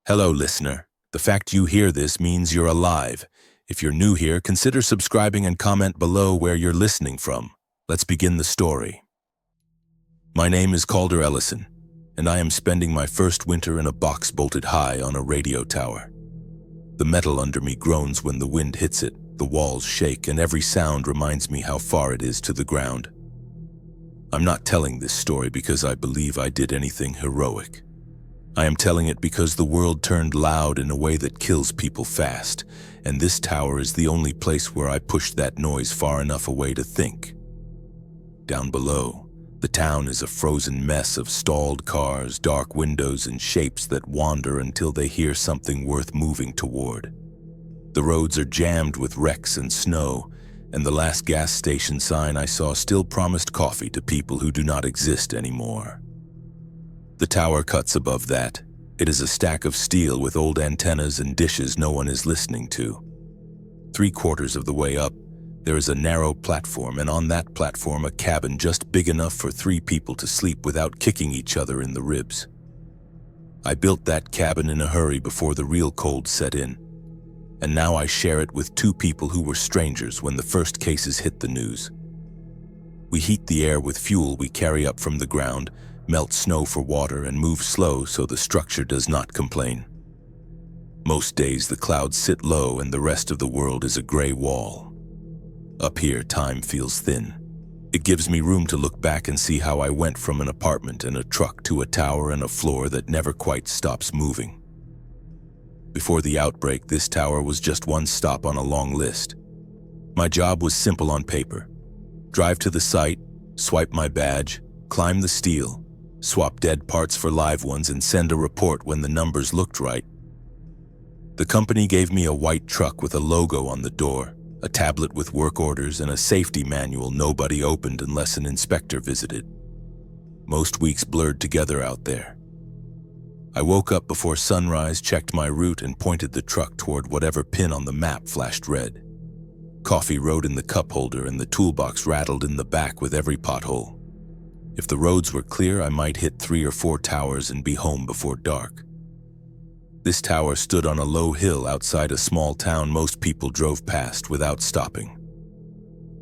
Hello, listener. The fact you hear this means you're alive. If you're new here, consider subscribing and comment below where you're listening from. Let's begin the story. My name is Calder Ellison, and I am spending my first winter in a box bolted high on a radio tower. The metal under me groans when the wind hits it, the walls shake, and every sound reminds me how far it is to the ground. I'm not telling this story because I believe I did anything heroic. I am telling it because the world turned loud in a way that kills people fast, and this tower is the only place where I pushed that noise far enough away to think. Down below, the town is a frozen mess of stalled cars, dark windows, and shapes that wander until they hear something worth moving toward. The roads are jammed with wrecks and snow, and the last gas station sign I saw still promised coffee to people who do not exist anymore. The tower cuts above that. It is a stack of steel with old antennas and dishes no one is listening to. 3/4 of the way up, there is a narrow platform, and on that platform a cabin just big enough for 3 people to sleep without kicking each other in the ribs. I built that cabin in a hurry before the real cold set in, and now I share it with 2 people who were strangers when the first cases hit the news. We heat the air with fuel we carry up from the ground, melt snow for water, and move slow so the structure does not complain. Most days the clouds sit low and the rest of the world is a gray wall. Up here, time feels thin. It gives me room to look back and see how I went from an apartment and a truck to a tower and a floor that never quite stops moving. Before the outbreak, this tower was just one stop on a long list. My job was simple on paper. Drive to the site, swipe my badge, climb the steel, swap dead parts for live ones, and send a report when the numbers looked right. The company gave me a white truck with a logo on the door, a tablet with work orders, and a safety manual nobody opened unless an inspector visited. Most weeks blurred together out there. I woke up before sunrise, checked my route, and pointed the truck toward whatever pin on the map flashed red. Coffee rode in the cup holder, and the toolbox rattled in the back with every pothole. If the roads were clear, I might hit 3 or 4 towers and be home before dark. This tower stood on a low hill outside a small town most people drove past without stopping.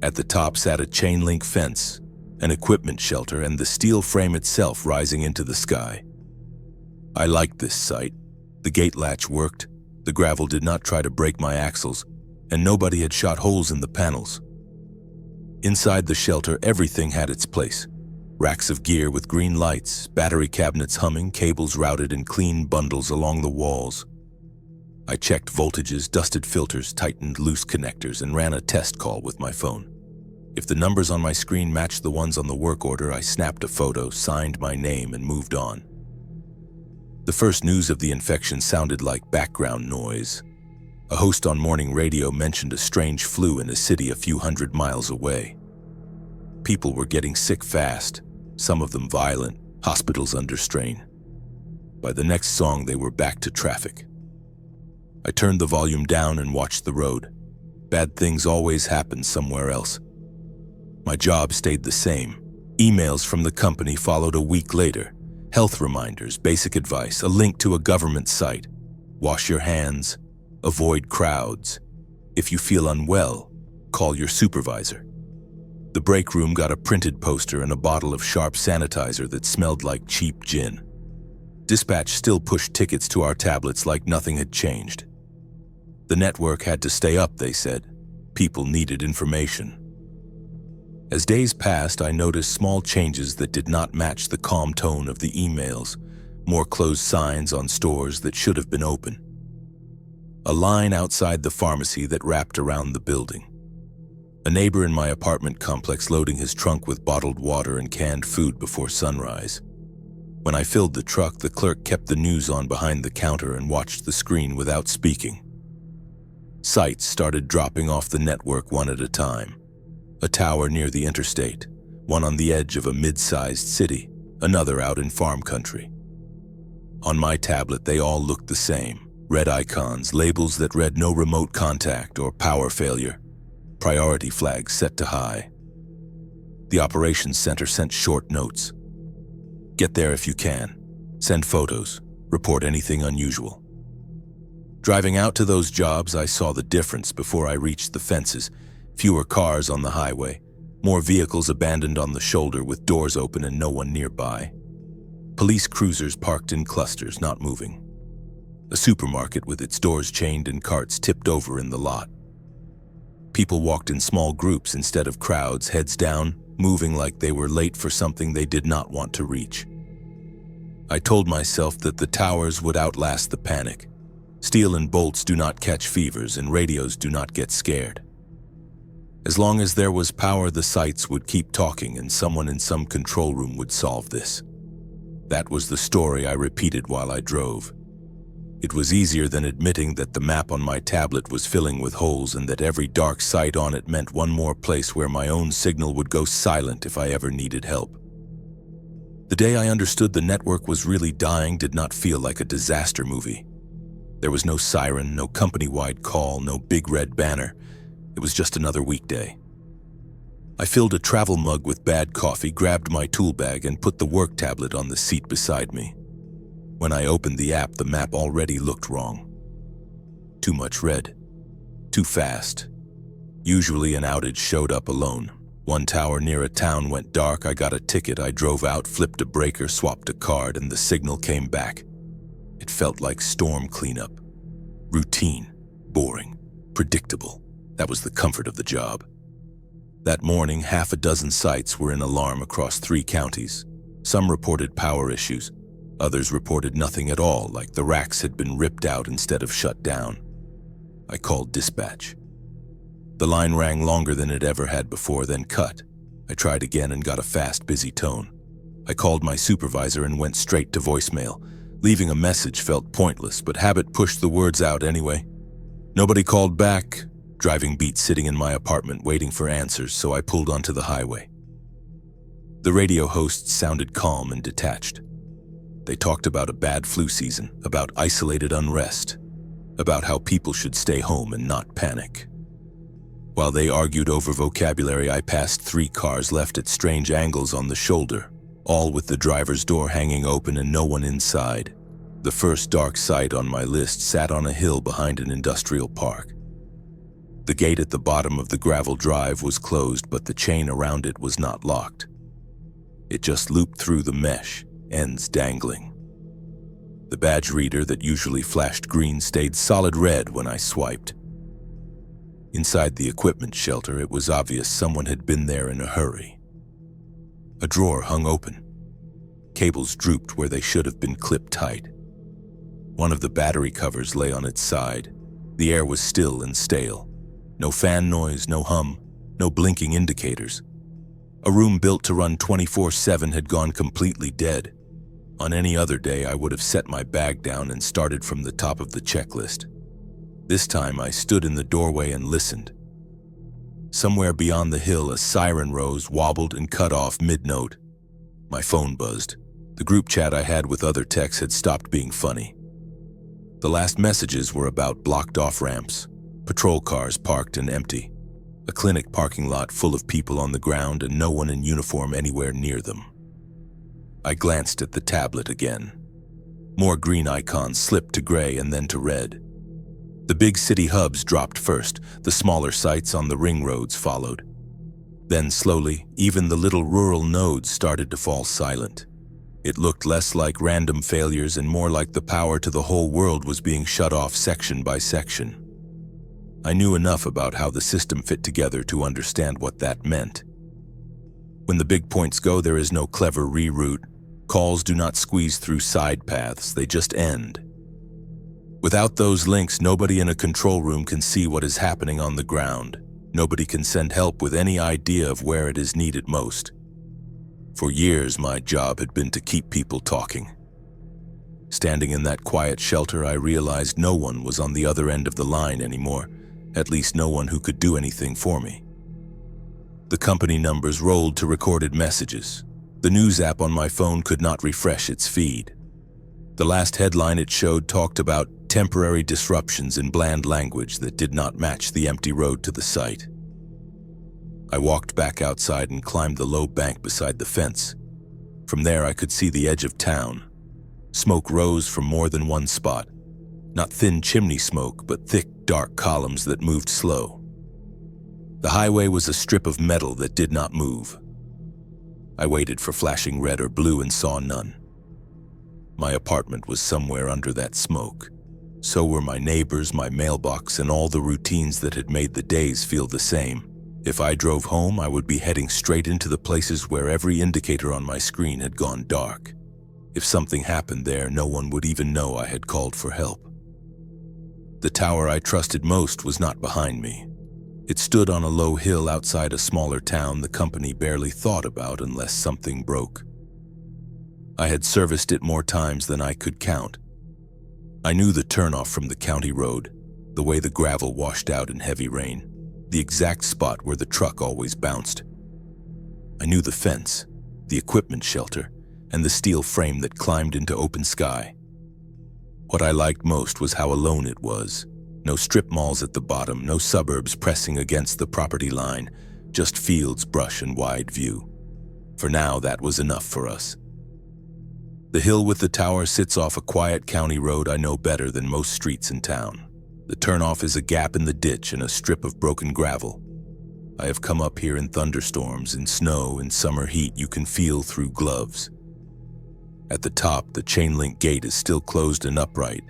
At the top sat a chain-link fence, an equipment shelter, and the steel frame itself rising into the sky. I liked this site. The gate latch worked, the gravel did not try to break my axles, and nobody had shot holes in the panels. Inside the shelter, everything had its place. Racks of gear with green lights, battery cabinets humming, cables routed in clean bundles along the walls. I checked voltages, dusted filters, tightened loose connectors, and ran a test call with my phone. If the numbers on my screen matched the ones on the work order, I snapped a photo, signed my name, and moved on. The first news of the infection sounded like background noise. A host on morning radio mentioned a strange flu in a city a few hundred miles away. People were getting sick fast, some of them violent, hospitals under strain. By the next song, they were back to traffic. I turned the volume down and watched the road. Bad things always happen somewhere else. My job stayed the same. Emails from the company followed a week later. Health reminders, basic advice, a link to a government site. Wash your hands, avoid crowds. If you feel unwell, call your supervisor. The break room got a printed poster and a bottle of sharp sanitizer that smelled like cheap gin. Dispatch still pushed tickets to our tablets like nothing had changed. The network had to stay up, they said. People needed information. As days passed, I noticed small changes that did not match the calm tone of the emails. More closed signs on stores that should have been open. A line outside the pharmacy that wrapped around the building. A neighbor in my apartment complex loading his trunk with bottled water and canned food before sunrise. When I filled the truck, the clerk kept the news on behind the counter and watched the screen without speaking. Sites started dropping off the network one at a time. A tower near the interstate, one on the edge of a mid-sized city, another out in farm country. On my tablet, they all looked the same. Red icons, labels that read no remote contact or power failure. Priority flags set to high. The operations center sent short notes. Get there if you can. Send photos. Report anything unusual. Driving out to those jobs, I saw the difference before I reached the fences. Fewer cars on the highway, more vehicles abandoned on the shoulder with doors open and no one nearby. Police cruisers parked in clusters, not moving. A supermarket with its doors chained and carts tipped over in the lot. People walked in small groups instead of crowds, heads down, moving like they were late for something they did not want to reach. I told myself that the towers would outlast the panic. Steel and bolts do not catch fevers, and radios do not get scared. As long as there was power, the sites would keep talking, and someone in some control room would solve this. That was the story I repeated while I drove. It was easier than admitting that the map on my tablet was filling with holes and that every dark site on it meant one more place where my own signal would go silent if I ever needed help. The day I understood the network was really dying did not feel like a disaster movie. There was no siren, no company-wide call, no big red banner. It was just another weekday. I filled a travel mug with bad coffee, grabbed my tool bag, and put the work tablet on the seat beside me. When I opened the app, the map already looked wrong. Too much red. Too fast. Usually an outage showed up alone. One tower near a town went dark, I got a ticket, I drove out, flipped a breaker, swapped a card, and the signal came back. It felt like storm cleanup. Routine, boring, predictable. That was the comfort of the job. That morning, half a dozen sites were in alarm across 3 counties. Some reported power issues. Others reported nothing at all, like the racks had been ripped out instead of shut down. I called dispatch. The line rang longer than it ever had before, then cut. I tried again and got a fast, busy tone. I called my supervisor and went straight to voicemail. Leaving a message felt pointless, but habit pushed the words out anyway. Nobody called back. Driving beat sitting in my apartment waiting for answers, so I pulled onto the highway. The radio hosts sounded calm and detached. They talked about a bad flu season, about isolated unrest, about how people should stay home and not panic. While they argued over vocabulary, I passed 3 cars left at strange angles on the shoulder, all with the driver's door hanging open and no one inside. The first dark site on my list sat on a hill behind an industrial park. The gate at the bottom of the gravel drive was closed, but the chain around it was not locked. It just looped through the mesh, ends dangling. The badge reader that usually flashed green stayed solid red when I swiped. Inside the equipment shelter, it was obvious someone had been there in a hurry. A drawer hung open. Cables drooped where they should have been clipped tight. One of the battery covers lay on its side. The air was still and stale. No fan noise, no hum, no blinking indicators. A room built to run 24/7 had gone completely dead. On any other day, I would have set my bag down and started from the top of the checklist. This time, I stood in the doorway and listened. Somewhere beyond the hill, a siren rose, wobbled, and cut off mid-note. My phone buzzed. The group chat I had with other techs had stopped being funny. The last messages were about blocked off-ramps, patrol cars parked and empty, a clinic parking lot full of people on the ground and no one in uniform anywhere near them. I glanced at the tablet again. More green icons slipped to gray and then to red. The big city hubs dropped first, the smaller sites on the ring roads followed. Then slowly, even the little rural nodes started to fall silent. It looked less like random failures and more like the power to the whole world was being shut off section by section. I knew enough about how the system fit together to understand what that meant. When the big points go, there is no clever reroute. Calls do not squeeze through side paths, they just end. Without those links, nobody in a control room can see what is happening on the ground. Nobody can send help with any idea of where it is needed most. For years, my job had been to keep people talking. Standing in that quiet shelter, I realized no one was on the other end of the line anymore, at least no one who could do anything for me. The company numbers rolled to recorded messages. The news app on my phone could not refresh its feed. The last headline it showed talked about temporary disruptions in bland language that did not match the empty road to the site. I walked back outside and climbed the low bank beside the fence. From there I could see the edge of town. Smoke rose from more than one spot. Not thin chimney smoke, but thick, dark columns that moved slow. The highway was a strip of metal that did not move. I waited for flashing red or blue and saw none. My apartment was somewhere under that smoke. So were my neighbors, my mailbox, and all the routines that had made the days feel the same. If I drove home, I would be heading straight into the places where every indicator on my screen had gone dark. If something happened there, no one would even know I had called for help. The tower I trusted most was not behind me. It stood on a low hill outside a smaller town the company barely thought about unless something broke. I had serviced it more times than I could count. I knew the turnoff from the county road, the way the gravel washed out in heavy rain, the exact spot where the truck always bounced. I knew the fence, the equipment shelter, and the steel frame that climbed into open sky. What I liked most was how alone it was. No strip malls at the bottom, no suburbs pressing against the property line, just fields, brush, and wide view. For now, that was enough for us. The hill with the tower sits off a quiet county road I know better than most streets in town. The turnoff is a gap in the ditch and a strip of broken gravel. I have come up here in thunderstorms, in snow, in summer heat you can feel through gloves. At the top, the chain-link gate is still closed and upright.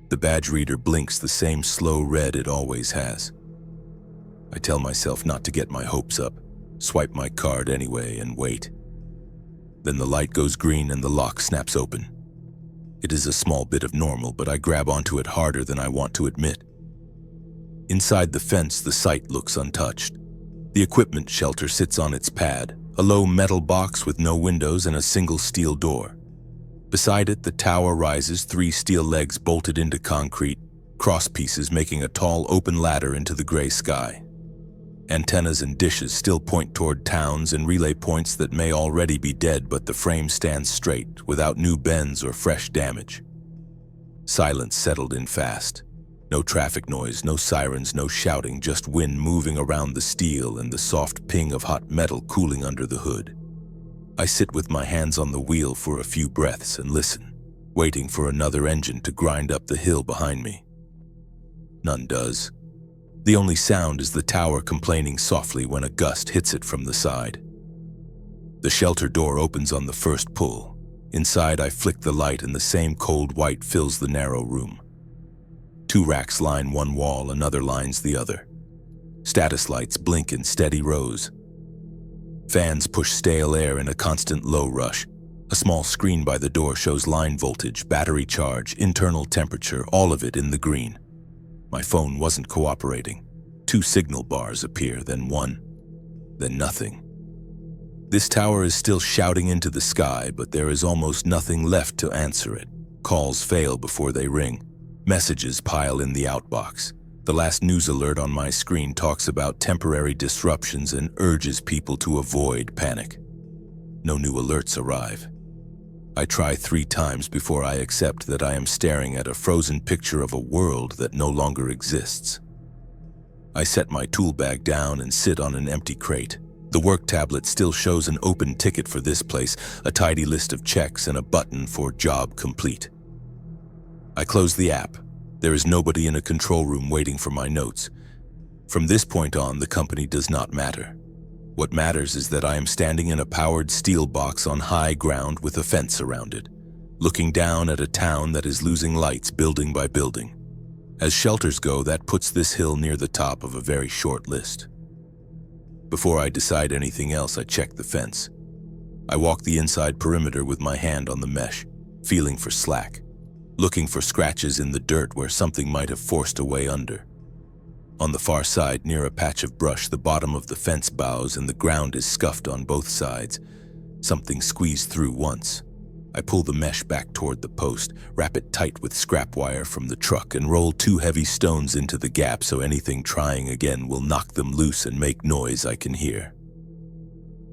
The badge reader blinks the same slow red it always has. I tell myself not to get my hopes up, swipe my card anyway, and wait. Then the light goes green and the lock snaps open. It is a small bit of normal, but I grab onto it harder than I want to admit. Inside the fence, the site looks untouched. The equipment shelter sits on its pad, a low metal box with no windows and a single steel door. Beside it, the tower rises, 3 steel legs bolted into concrete, cross pieces making a tall open ladder into the gray sky. Antennas and dishes still point toward towns and relay points that may already be dead, but the frame stands straight, without new bends or fresh damage. Silence settled in fast. No traffic noise, no sirens, no shouting, just wind moving around the steel and the soft ping of hot metal cooling under the hood. I sit with my hands on the wheel for a few breaths and listen, waiting for another engine to grind up the hill behind me. None does. The only sound is the tower complaining softly when a gust hits it from the side. The shelter door opens on the first pull. Inside, I flick the light and the same cold white fills the narrow room. 2 racks line one wall, another lines the other. Status lights blink in steady rows. Fans push stale air in a constant low rush. A small screen by the door shows line voltage, battery charge, internal temperature, all of it in the green. My phone wasn't cooperating. 2 signal bars appear, then 1, then nothing. This tower is still shouting into the sky, but there is almost nothing left to answer it. Calls fail before they ring. Messages pile in the outbox. The last news alert on my screen talks about temporary disruptions and urges people to avoid panic. No new alerts arrive. I try 3 times before I accept that I am staring at a frozen picture of a world that no longer exists. I set my tool bag down and sit on an empty crate. The work tablet still shows an open ticket for this place, a tidy list of checks and a button for job complete. I close the app. There is nobody in a control room waiting for my notes. From this point on, the company does not matter. What matters is that I am standing in a powered steel box on high ground with a fence around it, looking down at a town that is losing lights building by building. As shelters go, that puts this hill near the top of a very short list. Before I decide anything else, I check the fence. I walk the inside perimeter with my hand on the mesh, feeling for slack, looking for scratches in the dirt where something might have forced a way under. On the far side, near a patch of brush, the bottom of the fence bows and the ground is scuffed on both sides. Something squeezed through once. I pull the mesh back toward the post, wrap it tight with scrap wire from the truck, and roll 2 heavy stones into the gap so anything trying again will knock them loose and make noise I can hear.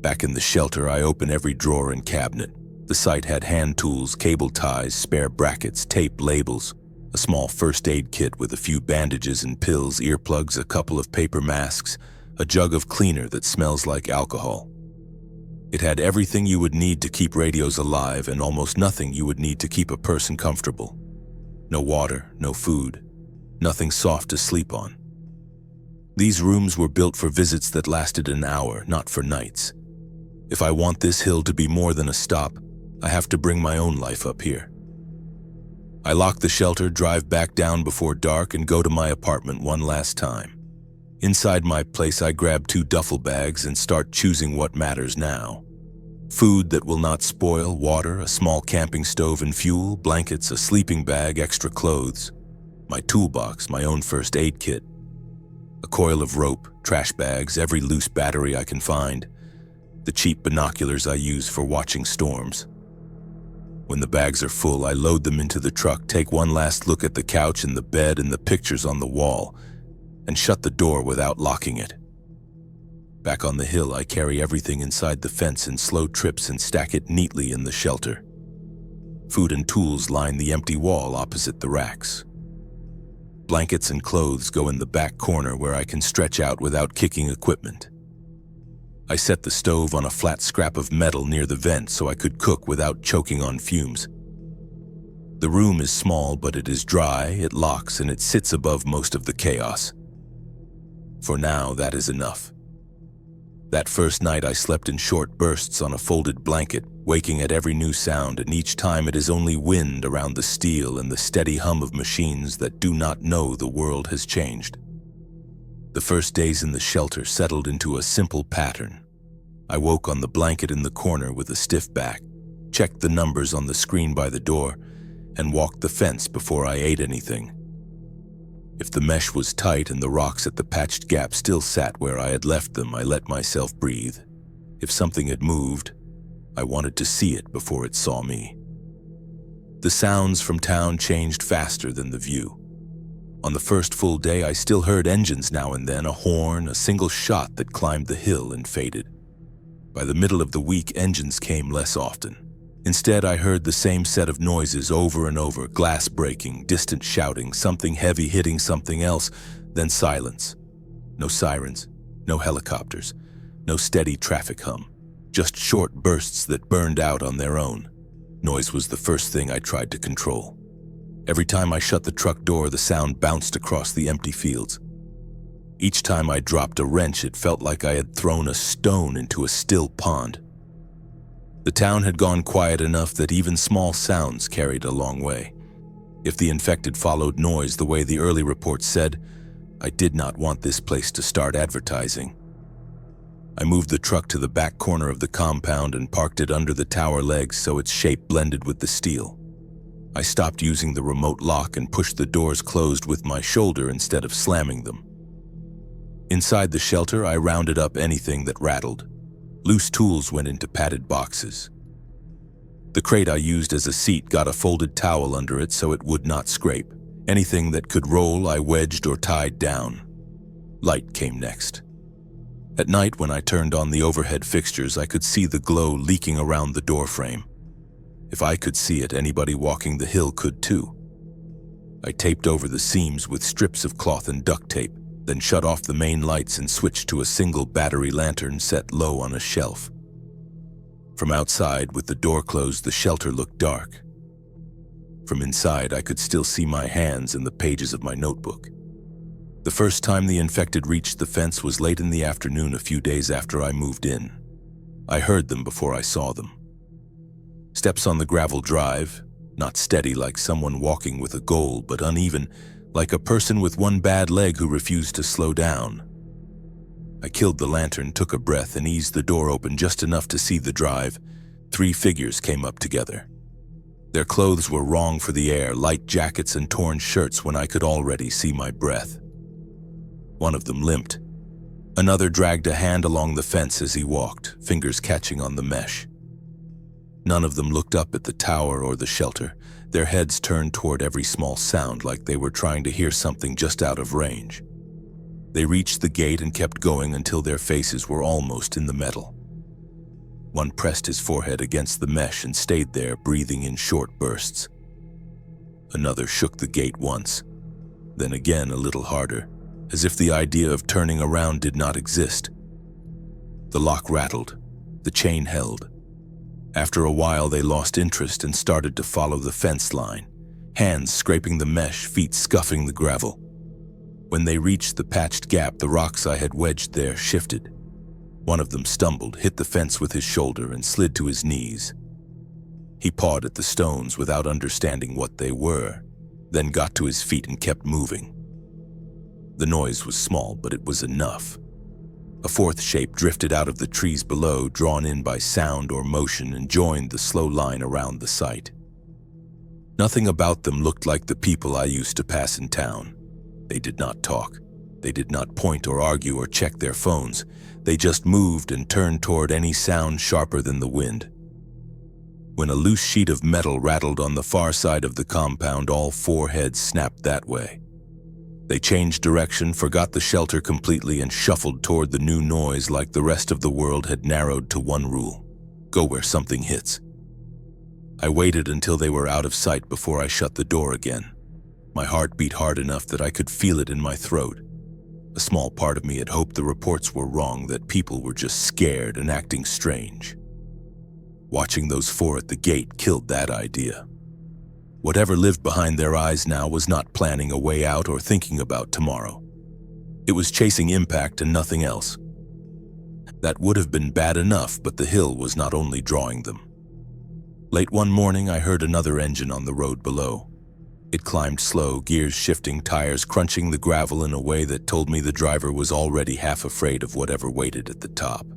Back in the shelter, I open every drawer and cabinet. The site had hand tools, cable ties, spare brackets, tape, labels, a small first aid kit with a few bandages and pills, earplugs, a couple of paper masks, a jug of cleaner that smells like alcohol. It had everything you would need to keep radios alive and almost nothing you would need to keep a person comfortable. No water, no food, nothing soft to sleep on. These rooms were built for visits that lasted an hour, not for nights. If I want this hill to be more than a stop, I have to bring my own life up here. I lock the shelter, drive back down before dark, and go to my apartment one last time. Inside my place, I grab 2 duffel bags and start choosing what matters now. Food that will not spoil, water, a small camping stove and fuel, blankets, a sleeping bag, extra clothes, my toolbox, my own first aid kit, a coil of rope, trash bags, every loose battery I can find, the cheap binoculars I use for watching storms. When the bags are full, I load them into the truck, take one last look at the couch and the bed and the pictures on the wall, and shut the door without locking it. Back on the hill, I carry everything inside the fence in slow trips and stack it neatly in the shelter. Food and tools line the empty wall opposite the racks. Blankets and clothes go in the back corner where I can stretch out without kicking equipment. I set the stove on a flat scrap of metal near the vent so I could cook without choking on fumes. The room is small, but it is dry, it locks, and it sits above most of the chaos. For now, that is enough. That first night I slept in short bursts on a folded blanket, waking at every new sound, and each time it is only wind around the steel and the steady hum of machines that do not know the world has changed. The first days in the shelter settled into a simple pattern. I woke on the blanket in the corner with a stiff back, checked the numbers on the screen by the door, and walked the fence before I ate anything. If the mesh was tight and the rocks at the patched gap still sat where I had left them, I let myself breathe. If something had moved, I wanted to see it before it saw me. The sounds from town changed faster than the view. On the first full day, I still heard engines now and then, a horn, a single shot that climbed the hill and faded. By the middle of the week, engines came less often. Instead, I heard the same set of noises over and over, glass breaking, distant shouting, something heavy hitting something else, then silence. No sirens, no helicopters, no steady traffic hum, just short bursts that burned out on their own. Noise was the first thing I tried to control. Every time I shut the truck door, the sound bounced across the empty fields. Each time I dropped a wrench, it felt like I had thrown a stone into a still pond. The town had gone quiet enough that even small sounds carried a long way. If the infected followed noise the way the early reports said, I did not want this place to start advertising. I moved the truck to the back corner of the compound and parked it under the tower legs so its shape blended with the steel. I stopped using the remote lock and pushed the doors closed with my shoulder instead of slamming them. Inside the shelter, I rounded up anything that rattled. Loose tools went into padded boxes. The crate I used as a seat got a folded towel under it so it would not scrape. Anything that could roll, I wedged or tied down. Light came next. At night, when I turned on the overhead fixtures, I could see the glow leaking around the doorframe. If I could see it, anybody walking the hill could too. I taped over the seams with strips of cloth and duct tape, then shut off the main lights and switched to a single battery lantern set low on a shelf. From outside, with the door closed, the shelter looked dark. From inside, I could still see my hands and the pages of my notebook. The first time the infected reached the fence was late in the afternoon a few days after I moved in. I heard them before I saw them. Steps on the gravel drive, not steady like someone walking with a goal, but uneven, like a person with one bad leg who refused to slow down. I killed the lantern, took a breath, and eased the door open just enough to see the drive. 3 figures came up together. Their clothes were wrong for the air, light jackets and torn shirts when I could already see my breath. One of them limped. Another dragged a hand along the fence as he walked, fingers catching on the mesh. None of them looked up at the tower or the shelter, their heads turned toward every small sound like they were trying to hear something just out of range. They reached the gate and kept going until their faces were almost in the metal. One pressed his forehead against the mesh and stayed there, breathing in short bursts. Another shook the gate once, then again a little harder, as if the idea of turning around did not exist. The lock rattled, the chain held. After a while, they lost interest and started to follow the fence line. hands scraping the mesh, feet scuffing the gravel. When they reached the patched gap, the rocks I had wedged there shifted. One of them stumbled, hit the fence with his shoulder, and slid to his knees. He pawed at the stones without understanding what they were, then got to his feet and kept moving. The noise was small, but it was enough. A fourth shape drifted out of the trees below, drawn in by sound or motion, and joined the slow line around the site. Nothing about them looked like the people I used to pass in town. They did not talk. They did not point or argue or check their phones. They just moved and turned toward any sound sharper than the wind. When a loose sheet of metal rattled on the far side of the compound, all four heads snapped that way. They changed direction, forgot the shelter completely, and shuffled toward the new noise like the rest of the world had narrowed to one rule: go where something hits. I waited until they were out of sight before I shut the door again. My heart beat hard enough that I could feel it in my throat. A small part of me had hoped the reports were wrong, that people were just scared and acting strange. Watching those four at the gate killed that idea. Whatever lived behind their eyes now was not planning a way out or thinking about tomorrow. It was chasing impact and nothing else. That would have been bad enough, but the hill was not only drawing them. Late one morning, I heard another engine on the road below. It climbed slow, gears shifting, tires crunching the gravel in a way that told me the driver was already half afraid of whatever waited at the top.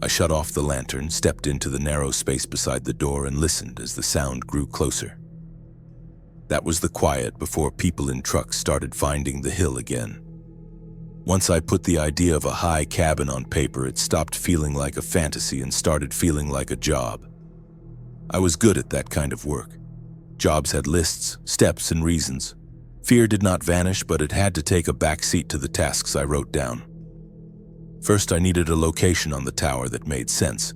I shut off the lantern, stepped into the narrow space beside the door, and listened as the sound grew closer. That was the quiet before people in trucks started finding the hill again. Once I put the idea of a high cabin on paper, it stopped feeling like a fantasy and started feeling like a job. I was good at that kind of work. Jobs had lists, steps, and reasons. Fear did not vanish, but it had to take a back seat to the tasks I wrote down. First, I needed a location on the tower that made sense.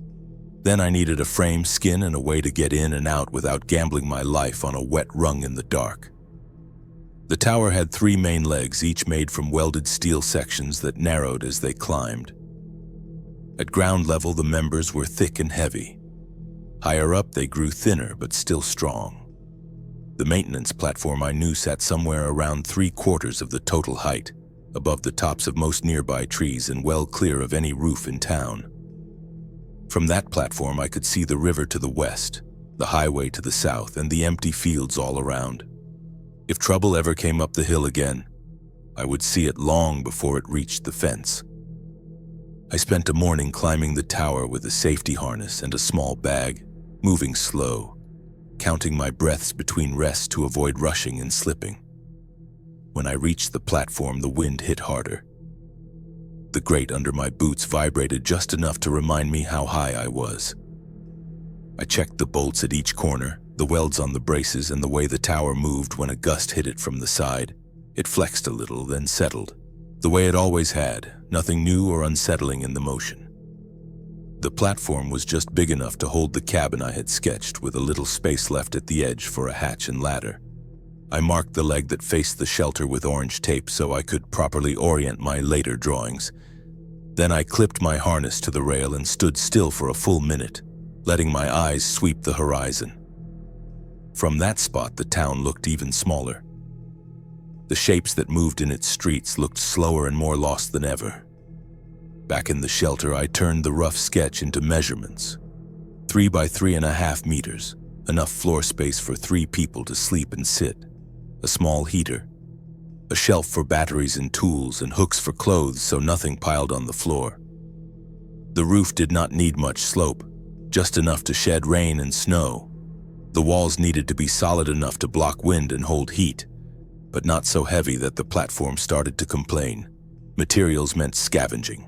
Then I needed a frame, skin, and a way to get in and out without gambling my life on a wet rung in the dark. The tower had 3 main legs, each made from welded steel sections that narrowed as they climbed. At ground level, the members were thick and heavy. Higher up, they grew thinner but still strong. The maintenance platform I knew sat somewhere around 3/4 of the total height, above the tops of most nearby trees and well clear of any roof in town. From that platform, I could see the river to the west, the highway to the south, and the empty fields all around. If trouble ever came up the hill again, I would see it long before it reached the fence. I spent a morning climbing the tower with a safety harness and a small bag, moving slow, counting my breaths between rests to avoid rushing and slipping. When I reached the platform, the wind hit harder. The grate under my boots vibrated just enough to remind me how high I was. I checked the bolts at each corner, the welds on the braces, and the way the tower moved when a gust hit it from the side. It flexed a little, then settled, the way it always had, nothing new or unsettling in the motion. The platform was just big enough to hold the cabin I had sketched, with a little space left at the edge for a hatch and ladder. I marked the leg that faced the shelter with orange tape so I could properly orient my later drawings. Then I clipped my harness to the rail and stood still for a full minute, letting my eyes sweep the horizon. From that spot, the town looked even smaller. The shapes that moved in its streets looked slower and more lost than ever. Back in the shelter, I turned the rough sketch into measurements. 3 by 3.5 meters, enough floor space for 3 people to sleep and sit. A small heater, a shelf for batteries and tools, and hooks for clothes so nothing piled on the floor. The roof did not need much slope, just enough to shed rain and snow. The walls needed to be solid enough to block wind and hold heat, but not so heavy that the platform started to complain. Materials meant scavenging.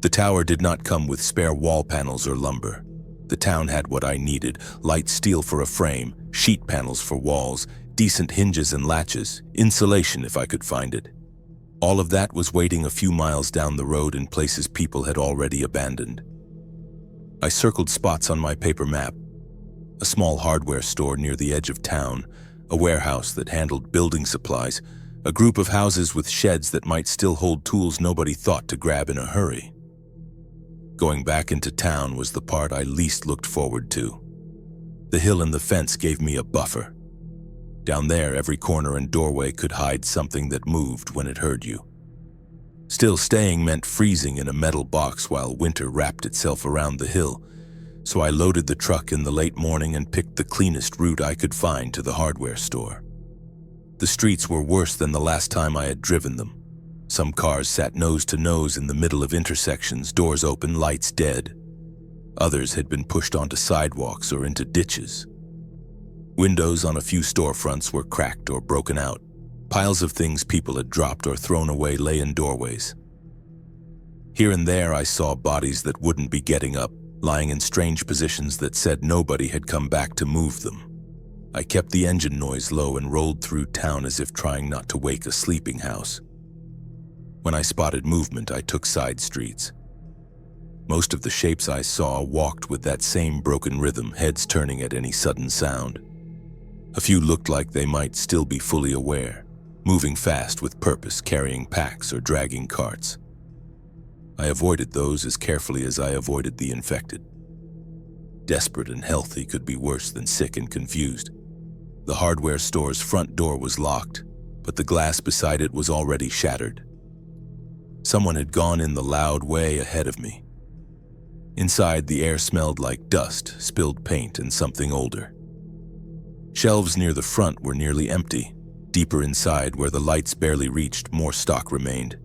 The tower did not come with spare wall panels or lumber. The town had what I needed: light steel for a frame, sheet panels for walls, decent hinges and latches, insulation if I could find it. All of that was waiting a few miles down the road in places people had already abandoned. I circled spots on my paper map: a small hardware store near the edge of town, a warehouse that handled building supplies, a group of houses with sheds that might still hold tools nobody thought to grab in a hurry. Going back into town was the part I least looked forward to. The hill and the fence gave me a buffer, Down there, every corner and doorway could hide something that moved when it heard you. Still, staying meant freezing in a metal box while winter wrapped itself around the hill, so I loaded the truck in the late morning and picked the cleanest route I could find to the hardware store. The streets were worse than the last time I had driven them. Some cars sat nose to nose in the middle of intersections, doors open, lights dead. Others had been pushed onto sidewalks or into ditches. Windows on a few storefronts were cracked or broken out. Piles of things people had dropped or thrown away lay in doorways. Here and there I saw bodies that wouldn't be getting up, lying in strange positions that said nobody had come back to move them. I kept the engine noise low and rolled through town as if trying not to wake a sleeping house. When I spotted movement, I took side streets. Most of the shapes I saw walked with that same broken rhythm, heads turning at any sudden sound. A few looked like they might still be fully aware, moving fast with purpose, carrying packs or dragging carts. I avoided those as carefully as I avoided the infected. Desperate and healthy could be worse than sick and confused. The hardware store's front door was locked, but the glass beside it was already shattered. Someone had gone in the loud way ahead of me. Inside, the air smelled like dust, spilled paint, and something older. Shelves near the front were nearly empty. Deeper inside, where the lights barely reached, more stock remained.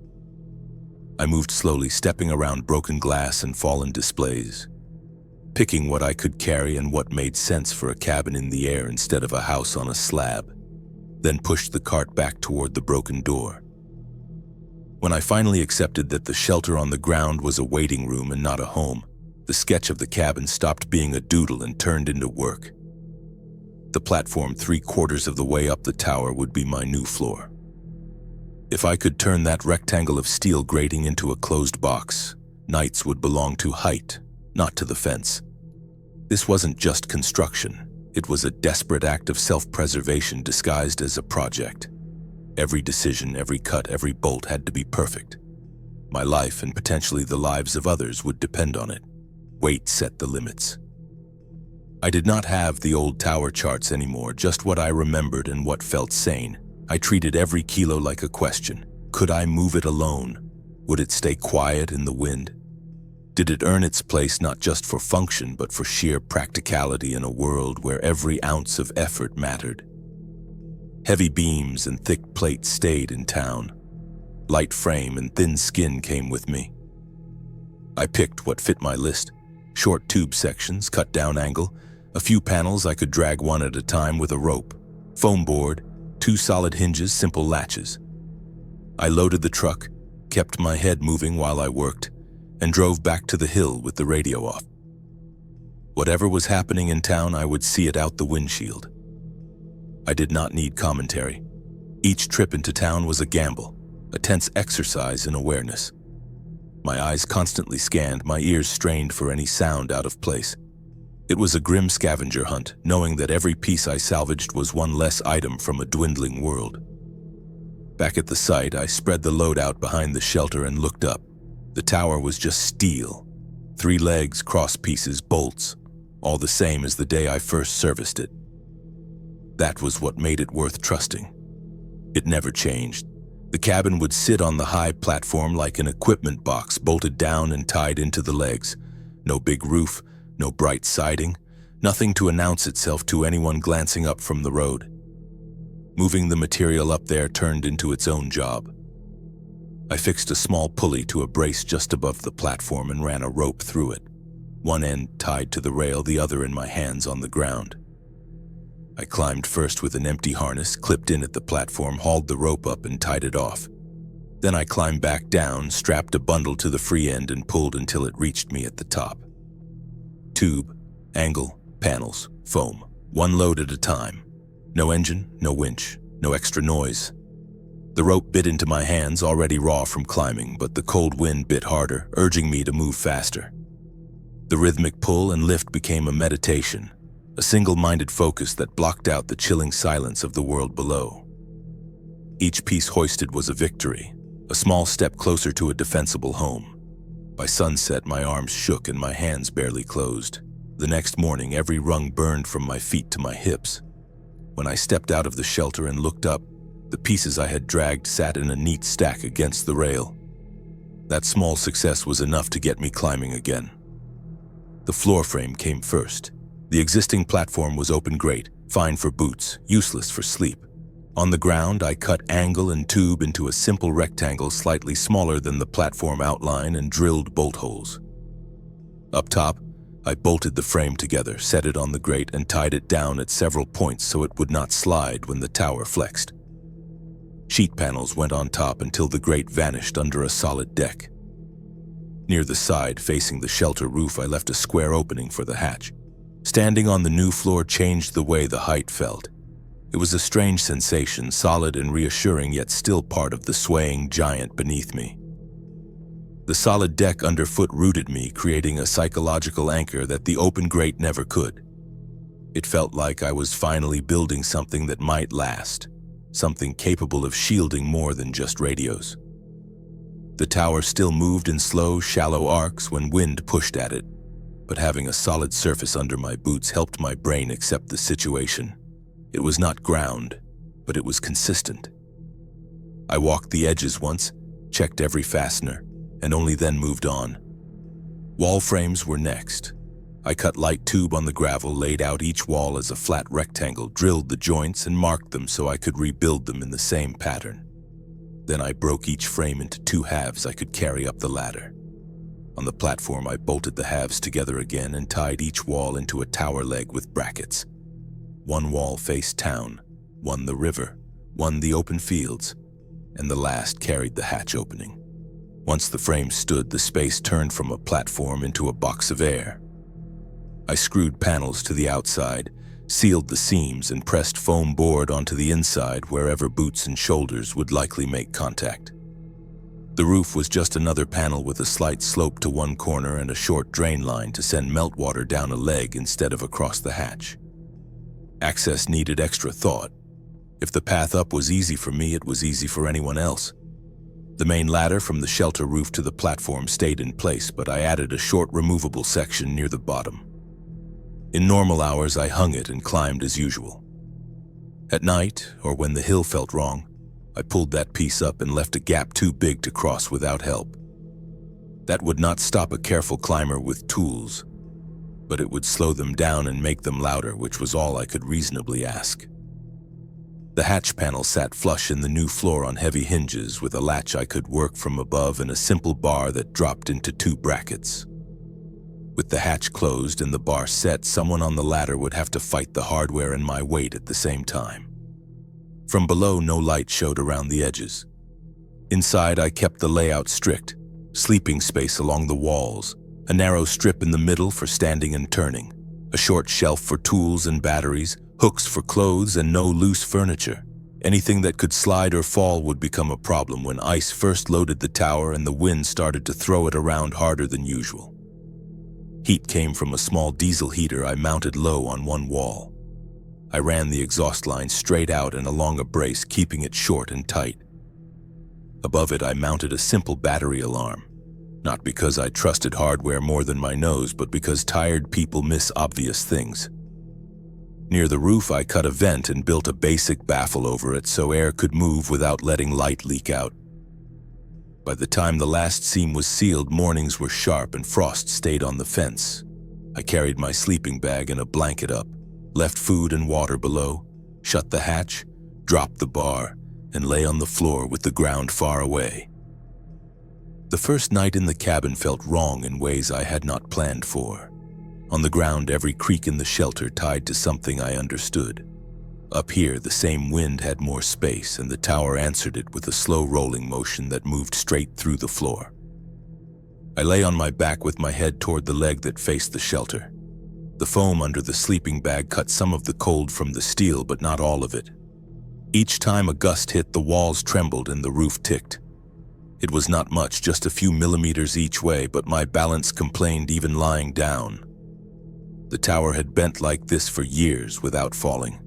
I moved slowly, stepping around broken glass and fallen displays, picking what I could carry and what made sense for a cabin in the air instead of a house on a slab, then pushed the cart back toward the broken door. When I finally accepted that the shelter on the ground was a waiting room and not a home, the sketch of the cabin stopped being a doodle and turned into work. The platform 3/4 of the way up the tower would be my new floor. If I could turn that rectangle of steel grating into a closed box, nights would belong to height, not to the fence. This wasn't just construction. It was a desperate act of self-preservation disguised as a project. Every decision, every cut, every bolt had to be perfect. My life and potentially the lives of others would depend on it. Weight set the limits. I did not have the old tower charts anymore, just what I remembered and what felt sane. I treated every kilo like a question. Could I move it alone? Would it stay quiet in the wind? Did it earn its place not just for function, but for sheer practicality in a world where every ounce of effort mattered? Heavy beams and thick plates stayed in town. Light frame and thin skin came with me. I picked what fit my list. Short tube sections, cut down angle, a few panels I could drag one at a time with a rope, foam board, 2 solid hinges, simple latches. I loaded the truck, kept my head moving while I worked, and drove back to the hill with the radio off. Whatever was happening in town, I would see it out the windshield. I did not need commentary. Each trip into town was a gamble, a tense exercise in awareness. My eyes constantly scanned, my ears strained for any sound out of place. It was a grim scavenger hunt, knowing that every piece I salvaged was one less item from a dwindling world. Back at the site, I spread the load out behind the shelter and looked up. The tower was just steel. 3 legs, cross pieces, bolts, all the same as the day I first serviced it. That was what made it worth trusting. It never changed. The cabin would sit on the high platform like an equipment box, bolted down and tied into the legs. No big roof, no bright siding, nothing to announce itself to anyone glancing up from the road. Moving the material up there turned into its own job. I fixed a small pulley to a brace just above the platform and ran a rope through it, one end tied to the rail, the other in my hands on the ground. I climbed first with an empty harness, clipped in at the platform, hauled the rope up and tied it off. Then I climbed back down, strapped a bundle to the free end and pulled until it reached me at the top. Tube, angle, panels, foam, one load at a time. No engine, no winch, no extra noise. The rope bit into my hands, already raw from climbing, but the cold wind bit harder, urging me to move faster. The rhythmic pull and lift became a meditation, a single-minded focus that blocked out the chilling silence of the world below. Each piece hoisted was a victory, a small step closer to a defensible home. By sunset, my arms shook and my hands barely closed. The next morning, every rung burned from my feet to my hips. When I stepped out of the shelter and looked up, the pieces I had dragged sat in a neat stack against the rail. That small success was enough to get me climbing again. The floor frame came first. The existing platform was open grate, fine for boots, useless for sleep. On the ground, I cut angle and tube into a simple rectangle slightly smaller than the platform outline and drilled bolt holes. Up top, I bolted the frame together, set it on the grate, and tied it down at several points so it would not slide when the tower flexed. Sheet panels went on top until the grate vanished under a solid deck. Near the side, facing the shelter roof, I left a square opening for the hatch. Standing on the new floor changed the way the height felt. It was a strange sensation, solid and reassuring, yet still part of the swaying giant beneath me. The solid deck underfoot rooted me, creating a psychological anchor that the open grate never could. It felt like I was finally building something that might last, something capable of shielding more than just radios. The tower still moved in slow, shallow arcs when wind pushed at it, but having a solid surface under my boots helped my brain accept the situation. It was not ground, but it was consistent. I walked the edges once, checked every fastener, and only then moved on. Wall frames were next. I cut light tube on the gravel, laid out each wall as a flat rectangle, drilled the joints, and marked them so I could rebuild them in the same pattern. Then I broke each frame into 2 halves I could carry up the ladder. On the platform, I bolted the halves together again and tied each wall into a tower leg with brackets. One wall faced town, one the river, one the open fields, and the last carried the hatch opening. Once the frame stood, the space turned from a platform into a box of air. I screwed panels to the outside, sealed the seams, and pressed foam board onto the inside wherever boots and shoulders would likely make contact. The roof was just another panel with a slight slope to one corner and a short drain line to send meltwater down a leg instead of across the hatch. Access needed extra thought. If the path up was easy for me, it was easy for anyone else. The main ladder from the shelter roof to the platform stayed in place, but I added a short removable section near the bottom. In normal hours, I hung it and climbed as usual. At night, or when the hill felt wrong, I pulled that piece up and left a gap too big to cross without help. That would not stop a careful climber with tools, but it would slow them down and make them louder, which was all I could reasonably ask. The hatch panel sat flush in the new floor on heavy hinges with a latch I could work from above and a simple bar that dropped into 2 brackets. With the hatch closed and the bar set, someone on the ladder would have to fight the hardware and my weight at the same time. From below, no light showed around the edges. Inside, I kept the layout strict: sleeping space along the walls, a narrow strip in the middle for standing and turning, a short shelf for tools and batteries, hooks for clothes, and no loose furniture. Anything that could slide or fall would become a problem when ice first loaded the tower and the wind started to throw it around harder than usual. Heat came from a small diesel heater I mounted low on one wall. I ran the exhaust line straight out and along a brace, keeping it short and tight. Above it, I mounted a simple battery alarm. Not because I trusted hardware more than my nose, but because tired people miss obvious things. Near the roof, I cut a vent and built a basic baffle over it so air could move without letting light leak out. By the time the last seam was sealed, mornings were sharp and frost stayed on the fence. I carried my sleeping bag and a blanket up, left food and water below, shut the hatch, dropped the bar, and lay on the floor with the ground far away. The first night in the cabin felt wrong in ways I had not planned for. On the ground, every creak in the shelter tied to something I understood. Up here, the same wind had more space, and the tower answered it with a slow rolling motion that moved straight through the floor. I lay on my back with my head toward the leg that faced the shelter. The foam under the sleeping bag cut some of the cold from the steel, but not all of it. Each time a gust hit, the walls trembled and the roof ticked. It was not much, just a few millimeters each way, but my balance complained even lying down. The tower had bent like this for years without falling.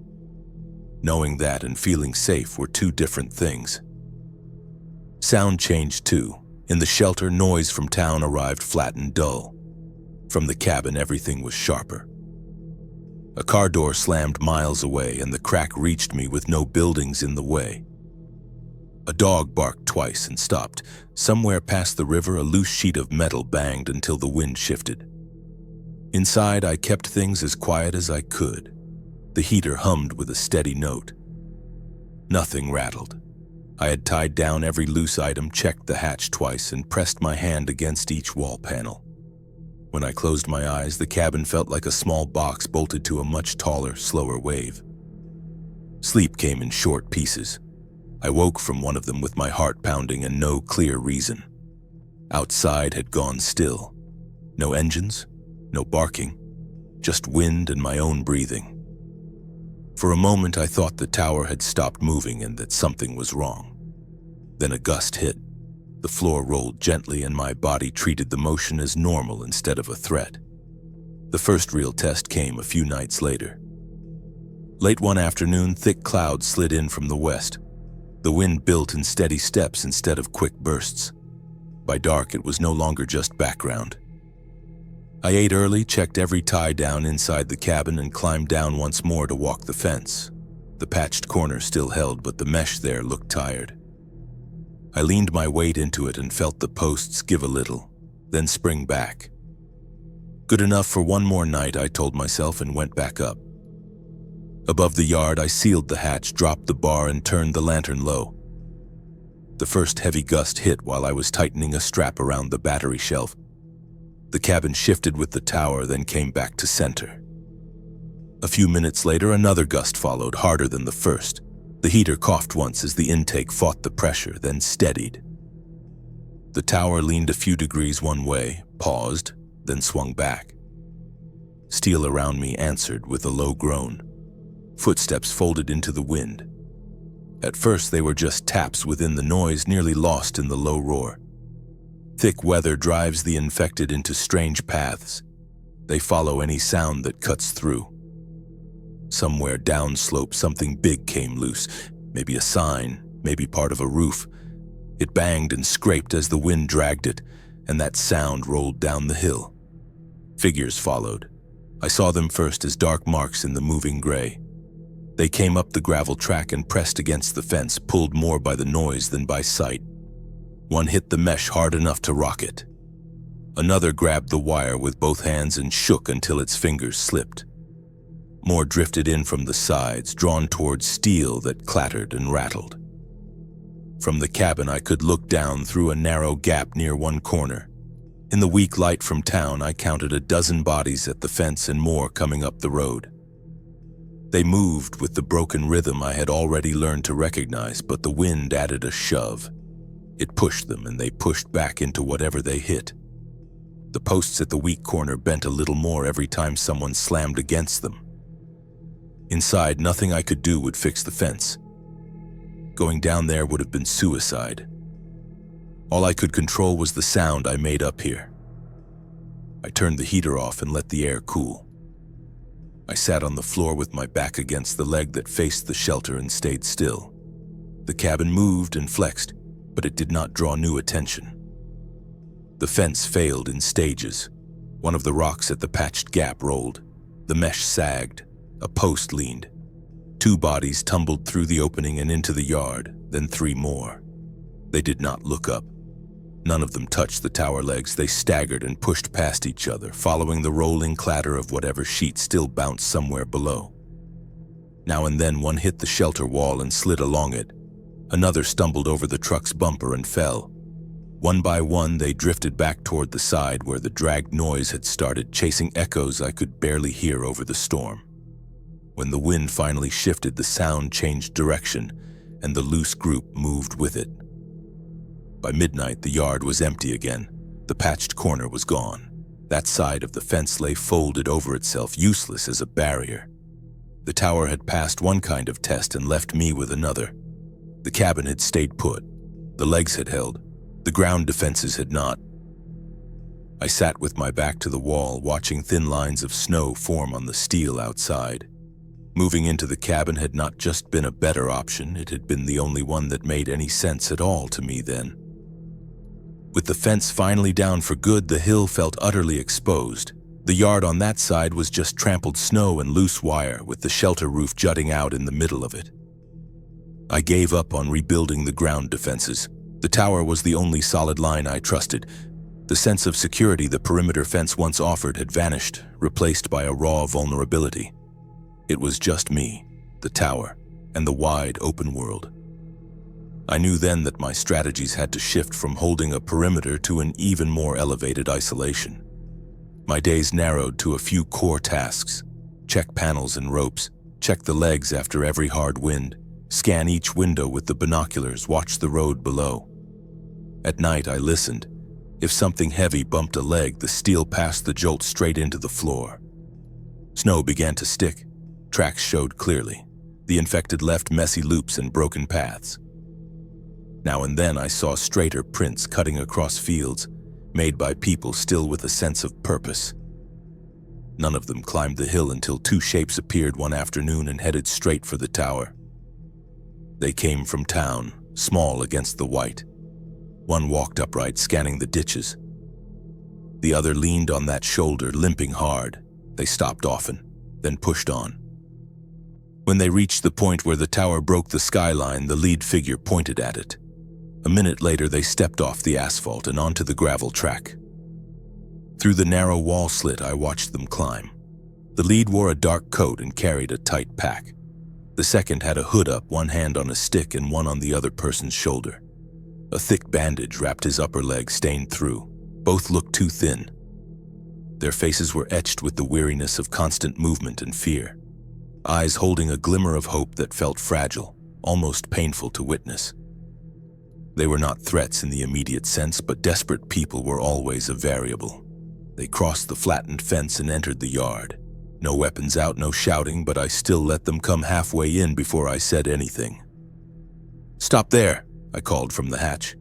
Knowing that and feeling safe were 2 different things. Sound changed too. In the shelter, noise from town arrived flat and dull. From the cabin, everything was sharper. A car door slammed miles away, and the crack reached me with no buildings in the way. A dog barked twice and stopped. Somewhere past the river, a loose sheet of metal banged until the wind shifted. Inside, I kept things as quiet as I could. The heater hummed with a steady note. Nothing rattled. I had tied down every loose item, checked the hatch twice, and pressed my hand against each wall panel. When I closed my eyes, the cabin felt like a small box bolted to a much taller, slower wave. Sleep came in short pieces. I woke from one of them with my heart pounding and no clear reason. Outside had gone still. No engines, no barking, just wind and my own breathing. For a moment, I thought the tower had stopped moving and that something was wrong. Then a gust hit. The floor rolled gently and my body treated the motion as normal instead of a threat. The first real test came a few nights later. Late one afternoon, thick clouds slid in from the west. The wind built in steady steps instead of quick bursts. By dark, it was no longer just background. I ate early, checked every tie down inside the cabin, and climbed down once more to walk the fence. The patched corner still held, but the mesh there looked tired. I leaned my weight into it and felt the posts give a little, then spring back. Good enough for one more night, I told myself, and went back up. Above the yard, I sealed the hatch, dropped the bar, and turned the lantern low. The first heavy gust hit while I was tightening a strap around the battery shelf. The cabin shifted with the tower, then came back to center. A few minutes later, another gust followed, harder than the first. The heater coughed once as the intake fought the pressure, then steadied. The tower leaned a few degrees one way, paused, then swung back. Steel around me answered with a low groan. Footsteps folded into the wind. At first, they were just taps within the noise, nearly lost in the low roar. Thick weather drives the infected into strange paths. They follow any sound that cuts through. Somewhere downslope, something big came loose, maybe a sign, maybe part of a roof. It banged and scraped as the wind dragged it, and that sound rolled down the hill. Figures followed. I saw them first as dark marks in the moving gray. They came up the gravel track and pressed against the fence, pulled more by the noise than by sight. One hit the mesh hard enough to rock it. Another grabbed the wire with both hands and shook until its fingers slipped. More drifted in from the sides, drawn towards steel that clattered and rattled. From the cabin, I could look down through a narrow gap near one corner. In the weak light from town, I counted a dozen bodies at the fence and more coming up the road. They moved with the broken rhythm I had already learned to recognize, but the wind added a shove. It pushed them, and they pushed back into whatever they hit. The posts at the weak corner bent a little more every time someone slammed against them. Inside, nothing I could do would fix the fence. Going down there would have been suicide. All I could control was the sound I made up here. I turned the heater off and let the air cool. I sat on the floor with my back against the leg that faced the shelter and stayed still. The cabin moved and flexed, but it did not draw new attention. The fence failed in stages. One of the rocks at the patched gap rolled. The mesh sagged. A post leaned. 2 bodies tumbled through the opening and into the yard, then 3 more. They did not look up. None of them touched the tower legs. They staggered and pushed past each other, following the rolling clatter of whatever sheet still bounced somewhere below. Now and then one hit the shelter wall and slid along it. Another stumbled over the truck's bumper and fell. One by one, they drifted back toward the side where the dragged noise had started, chasing echoes I could barely hear over the storm. When the wind finally shifted, the sound changed direction, and the loose group moved with it. By midnight, the yard was empty again. The patched corner was gone. That side of the fence lay folded over itself, useless as a barrier. The tower had passed one kind of test and left me with another. The cabin had stayed put. The legs had held. The ground defenses had not. I sat with my back to the wall, watching thin lines of snow form on the steel outside. Moving into the cabin had not just been a better option, it had been the only one that made any sense at all to me then. With the fence finally down for good, the hill felt utterly exposed. The yard on that side was just trampled snow and loose wire, with the shelter roof jutting out in the middle of it. I gave up on rebuilding the ground defenses. The tower was the only solid line I trusted. The sense of security the perimeter fence once offered had vanished, replaced by a raw vulnerability. It was just me, the tower, and the wide open world. I knew then that my strategies had to shift from holding a perimeter to an even more elevated isolation. My days narrowed to a few core tasks: check panels and ropes, check the legs after every hard wind, scan each window with the binoculars, watch the road below. At night I listened. If something heavy bumped a leg, the steel passed the jolt straight into the floor. Snow began to stick. Tracks showed clearly. The infected left messy loops and broken paths. Now and then I saw straighter prints cutting across fields, made by people still with a sense of purpose. None of them climbed the hill until two shapes appeared one afternoon and headed straight for the tower. They came from town, small against the white. One walked upright, scanning the ditches. The other leaned on that shoulder, limping hard. They stopped often, then pushed on. When they reached the point where the tower broke the skyline, the lead figure pointed at it. A minute later, they stepped off the asphalt and onto the gravel track. Through the narrow wall slit, I watched them climb. The lead wore a dark coat and carried a tight pack. The second had a hood up, one hand on a stick and one on the other person's shoulder. A thick bandage wrapped his upper leg, stained through. Both looked too thin. Their faces were etched with the weariness of constant movement and fear, eyes holding a glimmer of hope that felt fragile, almost painful to witness. They were not threats in the immediate sense, but desperate people were always a variable. They crossed the flattened fence and entered the yard. No weapons out, no shouting, but I still let them come halfway in before I said anything. "Stop there," I called from the hatch.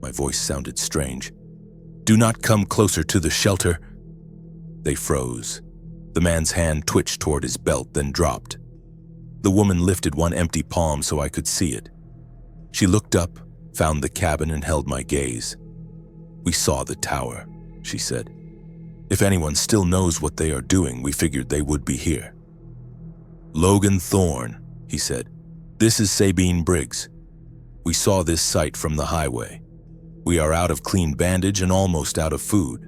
My voice sounded strange. "Do not come closer to the shelter." They froze. The man's hand twitched toward his belt, then dropped. The woman lifted one empty palm so I could see it. She looked up, found the cabin, and held my gaze. "We saw the tower," she said. "If anyone still knows what they are doing, we figured they would be here." "Logan Thorne," he said. "This is Sabine Briggs. We saw this site from the highway. We are out of clean bandage and almost out of food.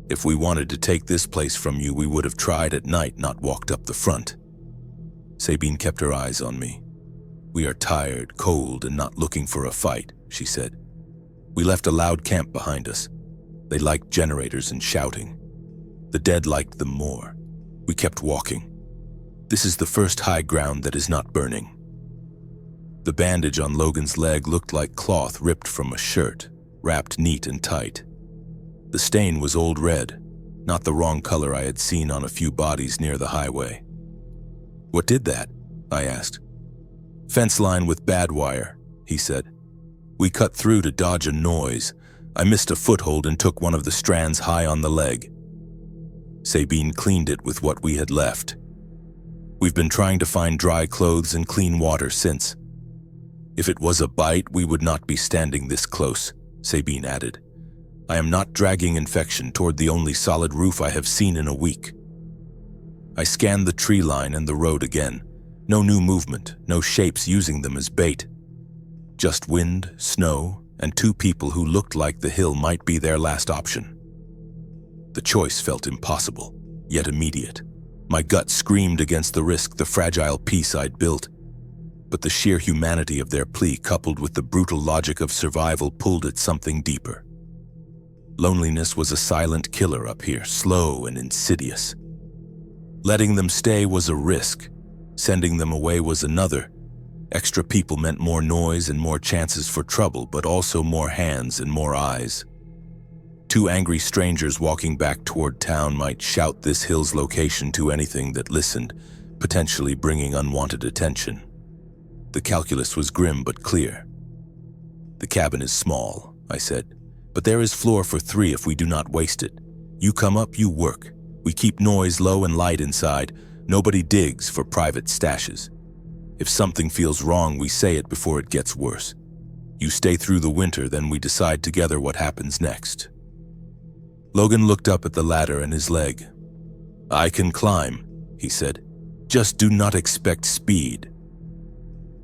If we wanted to take this place from you, we would have tried at night, not walked up the front." Sabine kept her eyes on me. "We are tired, cold, and not looking for a fight," she said. "We left a loud camp behind us. They liked generators and shouting. The dead liked them more. We kept walking. This is the first high ground that is not burning." The bandage on Logan's leg looked like cloth ripped from a shirt, wrapped neat and tight. The stain was old red, not the wrong color I had seen on a few bodies near the highway. "What did that?" I asked. "Fence line with bad wire," he said. "We cut through to dodge a noise. I missed a foothold and took one of the strands high on the leg." Sabine cleaned it with what we had left. "We've been trying to find dry clothes and clean water since. If it was a bite, we would not be standing this close," Sabine added. "I am not dragging infection toward the only solid roof I have seen in a week." I scanned the tree line and the road again. No new movement, no shapes using them as bait. Just wind, snow, and two people who looked like the hill might be their last option. The choice felt impossible, yet immediate. My gut screamed against the risk, the fragile peace I'd built. But the sheer humanity of their plea, coupled with the brutal logic of survival, pulled at something deeper. Loneliness was a silent killer up here, slow and insidious. Letting them stay was a risk. Sending them away was another. Extra people meant more noise and more chances for trouble, but also more hands and more eyes. Two angry strangers walking back toward town might shout this hill's location to anything that listened, potentially bringing unwanted attention. The calculus was grim but clear. "The cabin is small," I said, "but there is floor for 3 if we do not waste it. You come up, you work. We keep noise low and light inside. Nobody digs for private stashes. If something feels wrong, we say it before it gets worse. You stay through the winter, then we decide together what happens next." Logan looked up at the ladder and his leg. "I can climb," he said. "Just do not expect speed."